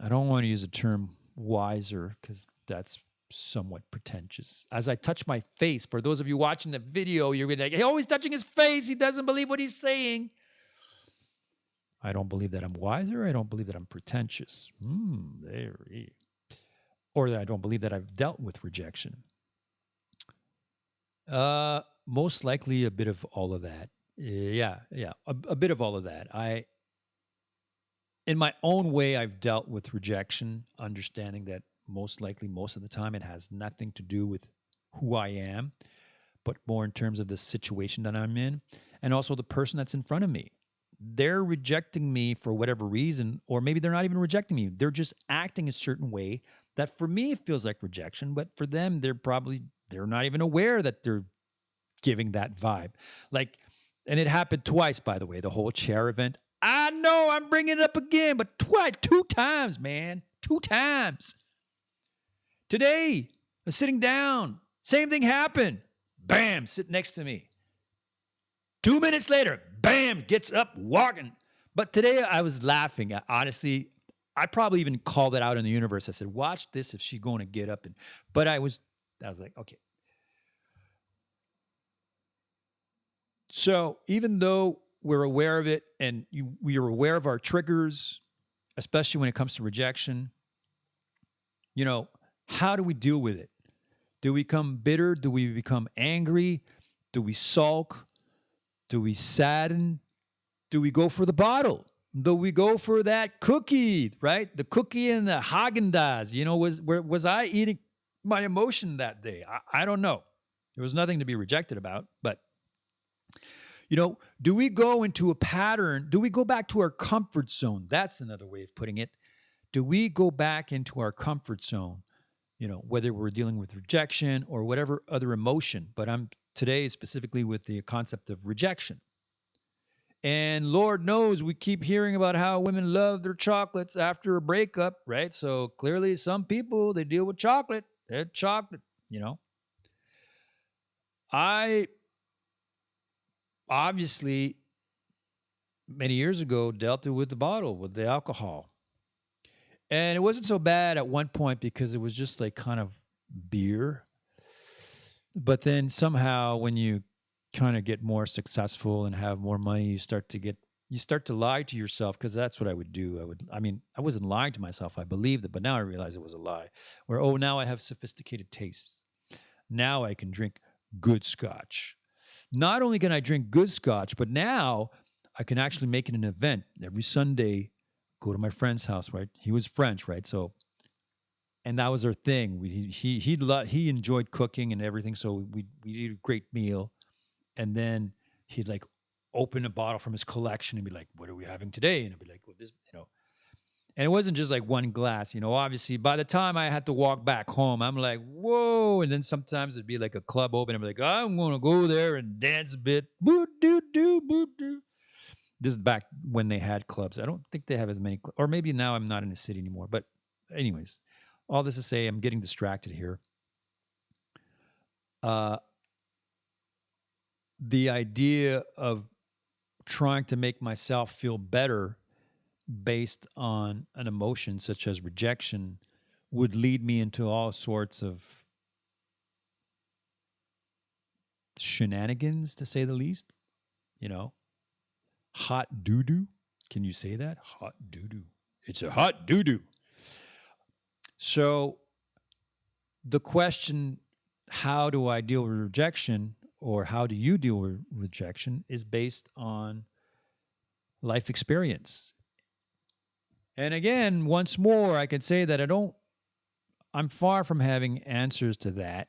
Speaker 1: I don't want to use the term wiser because that's somewhat pretentious. As I touch my face, for those of you watching the video, you're like, he's always touching his face. He doesn't believe what he's saying. I don't believe that I'm wiser. I don't believe that I'm pretentious. Or that I don't believe that I've dealt with rejection. Most likely a bit of all of that. Yeah. A bit of all of that. In my own way, I've dealt with rejection, understanding that most likely, most of the time, it has nothing to do with who I am, but more in terms of the situation that I'm in, and also the person that's in front of me. They're rejecting me for whatever reason, or maybe they're not even rejecting me. They're just acting a certain way that for me feels like rejection, but for them, they're not even aware that they're giving that vibe. Like, and it happened twice, by the way, the whole chair event. I know I'm bringing it up again, but two times, man. 2 times. Today, I was sitting down. Same thing happened. Bam, sit next to me. 2 minutes later, bam, gets up, walking. But today I was laughing. Honestly, I probably even called it out in the universe. I said, watch this if she's going to get up. But I was like, okay. So even though we're aware of it and we are aware of our triggers, especially when it comes to rejection, how do we deal with it? Do we become bitter? Do we become angry? Do we sulk? Do we sadden? Do we go for the bottle? Do we go for that cookie, right? The cookie and the Haagen-Dazs. Was I eating my emotion that day? I don't know. There was nothing to be rejected about, but do we go into a pattern? Do we go back to our comfort zone? That's another way of putting it. Do we go back into our comfort zone, whether we're dealing with rejection or whatever other emotion? But I'm today specifically with the concept of rejection. And Lord knows we keep hearing about how women love their chocolates after a breakup, right? So clearly some people, they deal with chocolate. They're chocolate, I obviously many years ago dealt with the bottle, with the alcohol. And it wasn't so bad at one point because it was just like kind of beer. But then somehow when you kind of get more successful and have more money, you start to lie to yourself, because that's what I would do. I wasn't lying to myself. I believed it, but now I realize it was a lie. Where, now I have sophisticated tastes. Now I can drink good scotch. Not only can I drink good scotch, but now I can actually make it an event every Sunday. Go to my friend's house, right? He was French, right? So, and that was our thing. He enjoyed cooking and everything, so we eat a great meal, and then he'd like open a bottle from his collection and be like, "What are we having today?" And I'd be like, "Well, this," And it wasn't just like one glass, obviously by the time I had to walk back home, I'm like, whoa. And then sometimes it'd be like a club open. I'm like, I'm going to go there and dance a bit. Boo, doo, doo, boo, doo. This is back when they had clubs. I don't think they have as many, or maybe now I'm not in the city anymore. But anyways, all this to say, I'm getting distracted here. The idea of trying to make myself feel better based on an emotion such as rejection would lead me into all sorts of shenanigans, to say the least. Hot doo-doo. Can you say that? Hot doo-doo. It's a hot doo-doo. So the question, how do I deal with rejection, or how do you deal with rejection, is based on life experience. And again, once more, I can say that I'm far from having answers to that.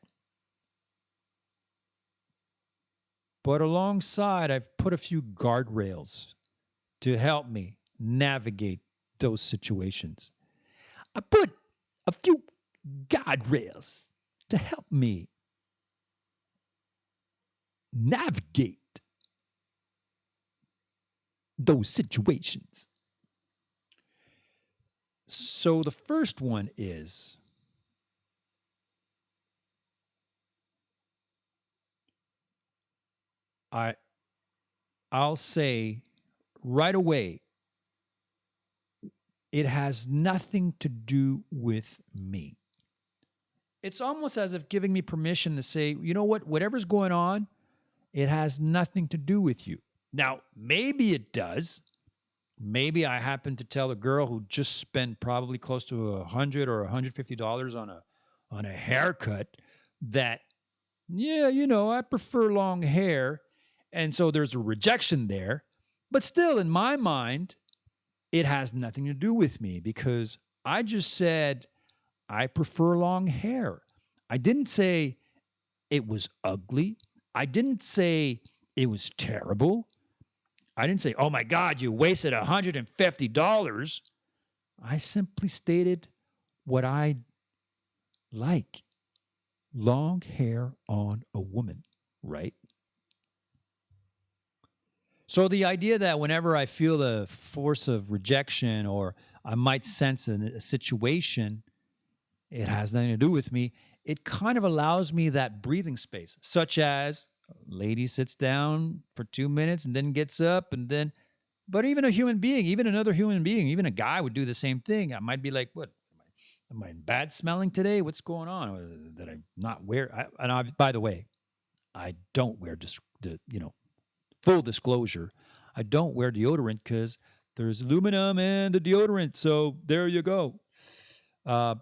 Speaker 1: But alongside, I've put a few guardrails to help me navigate those situations. I put a few guardrails to help me navigate those situations. So the first one is I'll say right away, it has nothing to do with me. It's almost as if giving me permission to say, you know what, whatever's going on, it has nothing to do with you. Now, maybe it does. Maybe I happen to tell a girl who just spent probably close to $100 or $150 on a haircut that, yeah, I prefer long hair. And so there's a rejection there. But still, in my mind, it has nothing to do with me because I just said I prefer long hair. I didn't say it was ugly. I didn't say it was terrible. I didn't say, oh my God, you wasted $150. I simply stated what I like. Long hair on a woman, right? So the idea that whenever I feel the force of rejection or I might sense a situation, it has nothing to do with me. It kind of allows me that breathing space, such as a lady sits down for 2 minutes and then gets up and then, but even a human being, even another human being, even a guy would do the same thing. I might be like, what? Am I bad smelling today? What's going on? Did I not wear? By the way, I don't wear full disclosure, I don't wear deodorant because there's aluminum in the deodorant. So there you go. But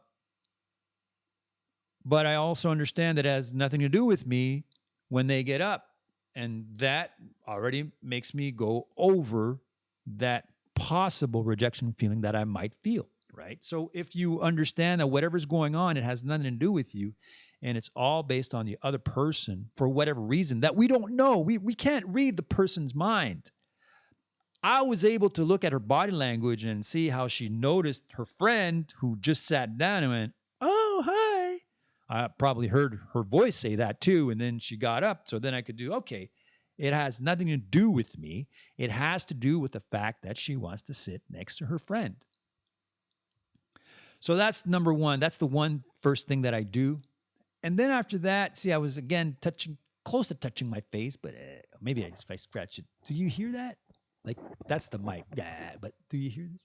Speaker 1: I also understand that it has nothing to do with me when they get up. And that already makes me go over that possible rejection feeling that I might feel, right? So if you understand that whatever's going on, it has nothing to do with you, and it's all based on the other person for whatever reason that we don't know. We can't read the person's mind. I was able to look at her body language and see how she noticed her friend who just sat down and went, oh, hi. I probably heard her voice say that too. And then she got up. So then I could do, okay, it has nothing to do with me. It has to do with the fact that she wants to sit next to her friend. So that's number one. That's the one first thing that I do. And then after that, see, I was again close to touching my face, but maybe if I scratch it. Do you hear that? Like, that's the mic. Yeah, but do you hear this?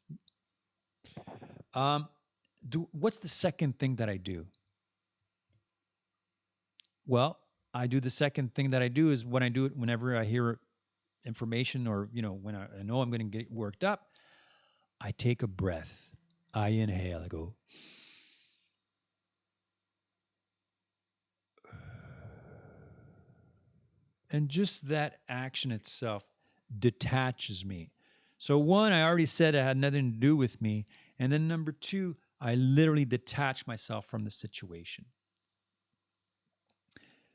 Speaker 1: What's the second thing that I do? Well, I do the second thing that I do is when I do it, whenever I hear information or, when I know I'm going to get worked up, I take a breath. I inhale. I go. And just that action itself detaches me. So one, I already said it had nothing to do with me. And then number two, I literally detach myself from the situation.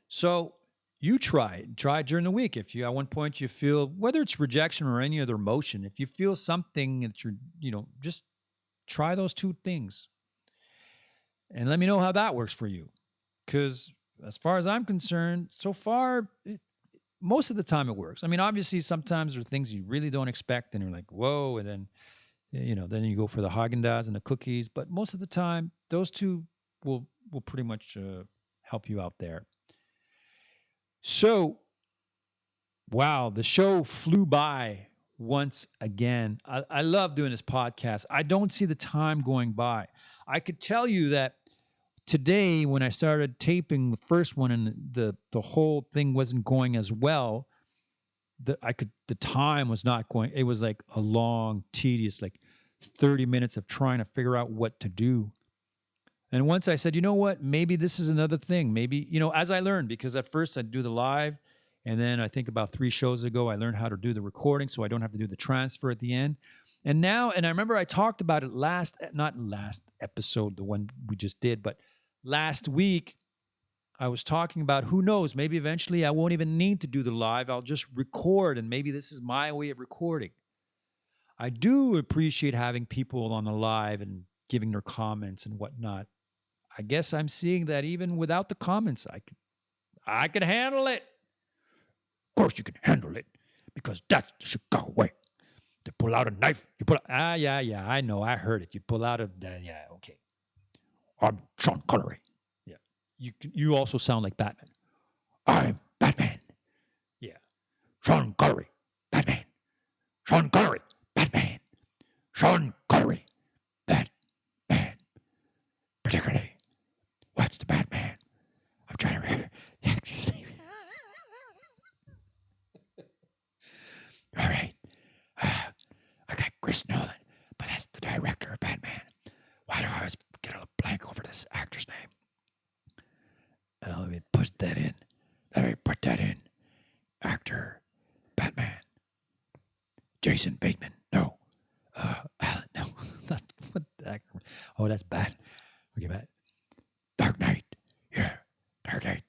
Speaker 1: So you try it during the week. If you, at one point you feel, whether it's rejection or any other emotion, if you feel something that you're, just Try those two things and let me know how that works for you. Because as far as I'm concerned, so far, most of the time it works. I mean, obviously, sometimes there are things you really don't expect and you're like, whoa. And then, then you go for the Haagen-Dazs and the cookies. But most of the time, those two will pretty much help you out there. So, wow, the show flew by once again. I love doing this podcast. I don't see the time going by. I could tell you that today, when I started taping the first one and the whole thing wasn't going as well, the time was not going. It was like a long, tedious, like 30 minutes of trying to figure out what to do. And once I said, you know what, maybe this is another thing. Maybe, as I learned, because at first I'd do the live, and then I think about 3 shows ago, I learned how to do the recording so I don't have to do the transfer at the end. And now, and I remember I talked about it not last episode, the one we just did, but last week, I was talking about, who knows, maybe eventually I won't even need to do the live. I'll just record, and maybe this is my way of recording. I do appreciate having people on the live and giving their comments and whatnot. I guess I'm seeing that even without the comments, I can handle it. Of course you can handle it, because that's the Chicago way. They pull out a knife. You pull out, yeah, I know, I heard it. You pull out yeah, okay. I'm Sean Connery. Yeah. You also sound like Batman. I'm Batman. Yeah. Sean Connery. Batman. Sean Connery. Batman. Sean Connery. Batman. Particularly, what's the Batman? I'm trying to remember the actor's name. All right. I got Chris Nolan, but that's the director of Batman. Why do I always get a blank over this actor's name? Let me put that in. Actor, Batman. Jason Bateman. No. No. Not what the actor. Oh, that's bad. Okay, bad. Dark Knight. Yeah. Dark Knight.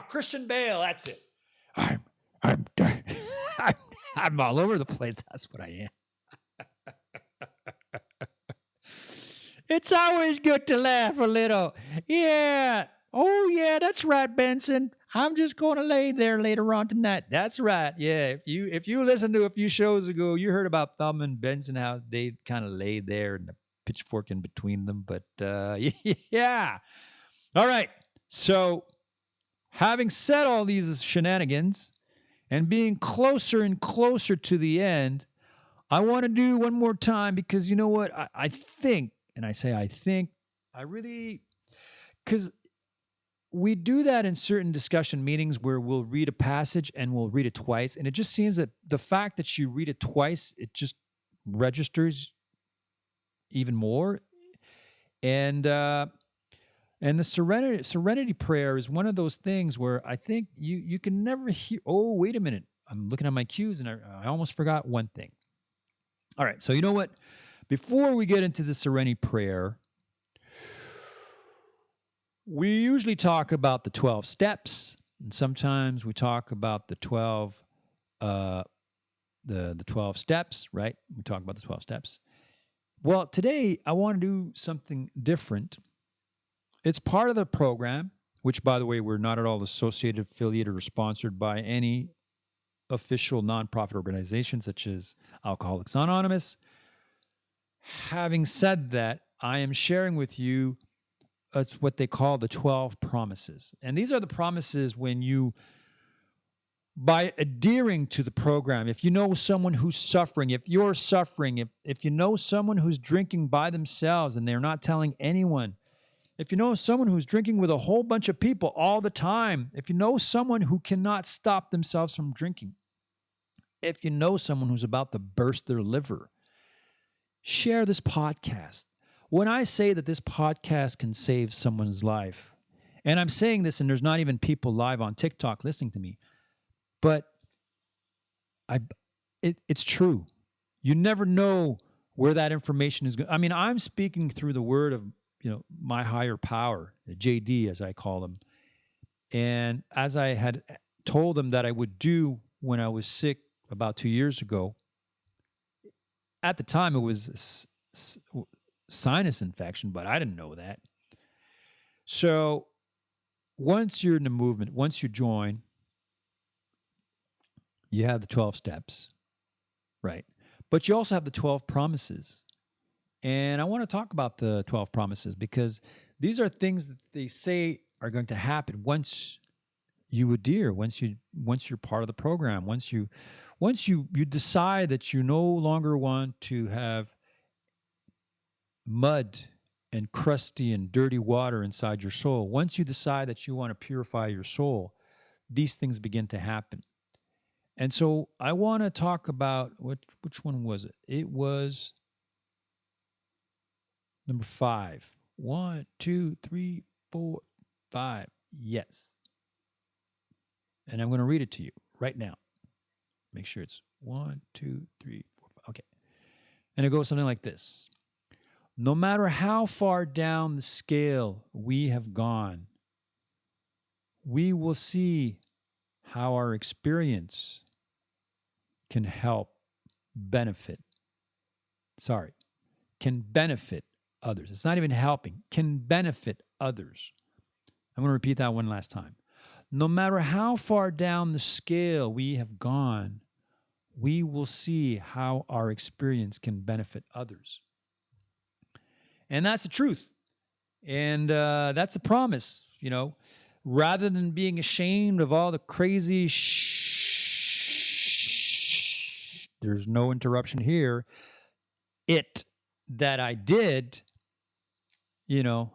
Speaker 1: Christian Bale. That's it. I'm done. I'm all over the place. That's what I am. It's always good to laugh a little. Yeah. Oh, yeah, that's right, Benson. I'm just going to lay there later on tonight. That's right. Yeah. If you listened to a few shows ago, you heard about Thumb and Benson, how they kind of laid there and the pitchfork in between them. But yeah. All right. So having said all these shenanigans and being closer and closer to the end, I want to do one more time, because you know what? I think, and I say I think, I really, because we do that in certain discussion meetings where we'll read a passage and we'll read it twice. And it just seems that the fact that you read it twice, it just registers even more. And the serenity prayer is one of those things where I think you can never hear, oh, wait a minute. I'm looking at my cues and I almost forgot one thing. All right. So you know what? Before we get into the serenity prayer, we usually talk about the 12 steps, and sometimes we talk about the 12 the 12 steps, right? We talk about the 12 steps. Well, today I want to do something different. It's part of the program, which, by the way, we're not at all associated, affiliated, or sponsored by any official nonprofit organization such as Alcoholics Anonymous. Having said that, I am sharing with you what they call the 12 promises. And these are the promises when you, by adhering to the program, if you know someone who's suffering, if you're suffering, if you know someone who's drinking by themselves and they're not telling anyone, if you know someone who's drinking with a whole bunch of people all the time, if you know someone who cannot stop themselves from drinking, if you know someone who's about to burst their liver, share this podcast. When I say that this podcast can save someone's life, and I'm saying this and there's not even people live on TikTok listening to me, but it's true. You never know where that information is going. I mean, I'm speaking through the word of, my higher power, JD, as I call him. And as I had told him that I would do when I was sick about 2 years ago, at the time it was sinus infection, but I didn't know that. So once you're in the movement, once you join, you have the 12 steps, right? But you also have the 12 promises. And I want to talk about the 12 promises because these are things that they say are going to happen once you adhere, once you're part of the program, once you decide that you no longer want to have mud and crusty and dirty water inside your soul. Once you decide that you want to purify your soul, these things begin to happen. And so I want to talk about which one was it? It was number 5. 1, 2, 3, 4, 5. Yes. And I'm going to read it to you right now. Make sure it's 1, 2, 3, 4, 5. Okay. And it goes something like this. No matter how far down the scale we have gone, we will see how our experience can benefit others. It's not even helping, can benefit others. I'm going to repeat that one last time. No matter how far down the scale we have gone, we will see how our experience can benefit others. And that's the truth. And that's a promise, rather than being ashamed of all the crazy there's no interruption here, that I did,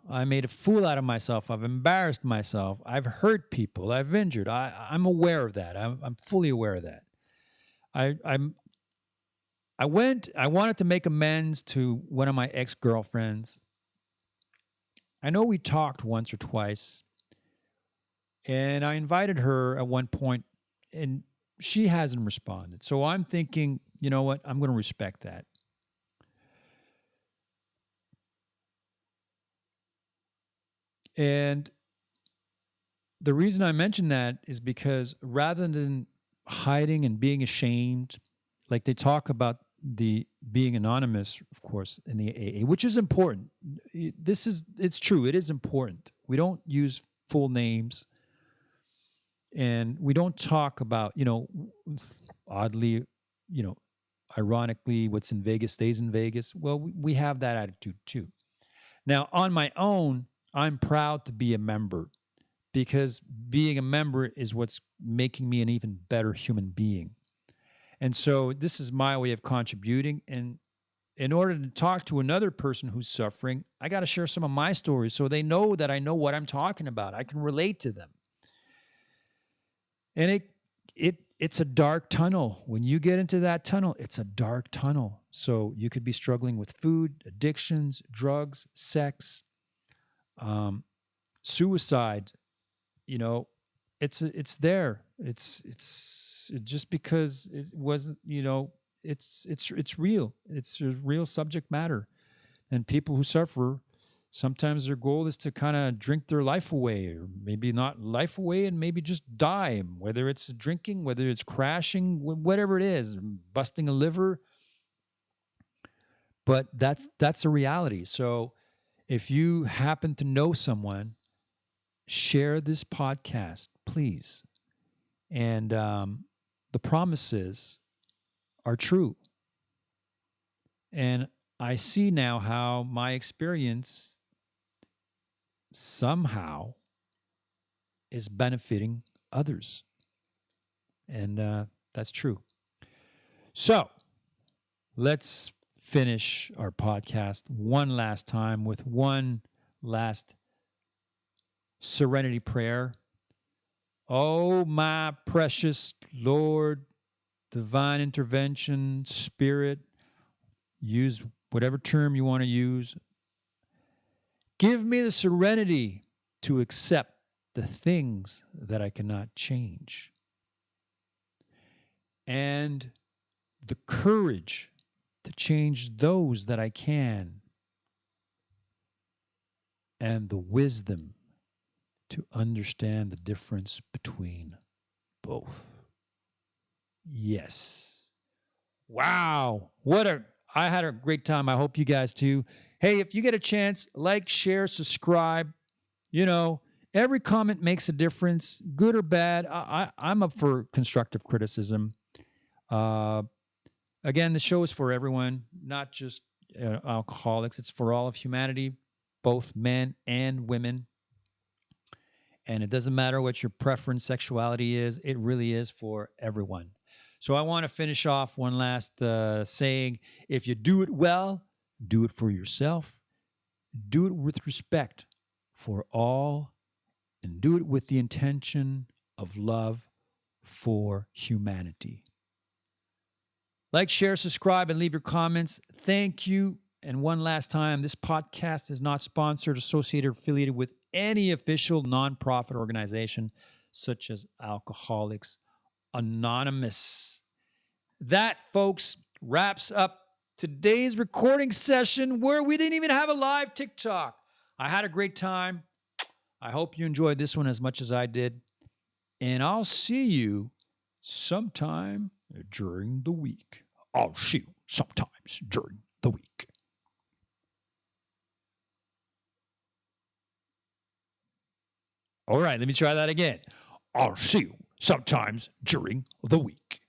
Speaker 1: I made a fool out of myself. I've embarrassed myself. I've hurt people. I've injured. I'm aware of that. I'm fully aware of that. I wanted to make amends to one of my ex-girlfriends. I know we talked once or twice, and I invited her at one point, and she hasn't responded. So I'm thinking, you know what? I'm going to respect that. And the reason I mention that is because rather than hiding and being ashamed, like they talk about the being anonymous, of course, in the AA, which is important. It's true. It is important. We don't use full names, and we don't talk about, oddly, ironically, what's in Vegas stays in Vegas. Well, we have that attitude too. Now, on my own, I'm proud to be a member because being a member is what's making me an even better human being. And so this is my way of contributing. And in order to talk to another person who's suffering, I got to share some of my stories so they know that I know what I'm talking about. I can relate to them. And it's a dark tunnel. When you get into that tunnel, it's a dark tunnel. So you could be struggling with food, addictions, drugs, sex, suicide. It's there. It's just because it wasn't, it's real. It's a real subject matter. And people who suffer, sometimes their goal is to kind of drink their life away, or maybe not life away, and maybe just die, whether it's drinking, whether it's crashing, whatever it is, busting a liver. But that's a reality. So if you happen to know someone, share this podcast, please. And the promises are true. And I see now how my experience somehow is benefiting others. And that's true. So let's finish our podcast one last time with one last serenity prayer. Oh, my precious Lord, divine intervention, spirit, use whatever term you want to use. Give me the serenity to accept the things that I cannot change, and the courage to change those that I can, and the wisdom to understand the difference between both. Yes. Wow. I had a great time. I hope you guys too. Hey, if you get a chance, like, share, subscribe. You know, every comment makes a difference, good or bad. I'm up for constructive criticism. Uh, Again, the show is for everyone, not just alcoholics. It's for all of humanity, both men and women. And it doesn't matter what your preference, sexuality is, it really is for everyone. So I want to finish off one last saying: if you do it well, do it for yourself, do it with respect for all, and do it with the intention of love for humanity. Like, share, subscribe, and leave your comments. Thank you. And one last time, this podcast is not sponsored, associated, or affiliated with any official nonprofit organization such as Alcoholics Anonymous. That, folks, wraps up today's recording session where we didn't even have a live TikTok. I had a great time. I hope you enjoyed this one as much as I did. And I'll see you sometime during the week. I'll see you sometimes during the week. All right, let me try that again. I'll see you sometimes during the week.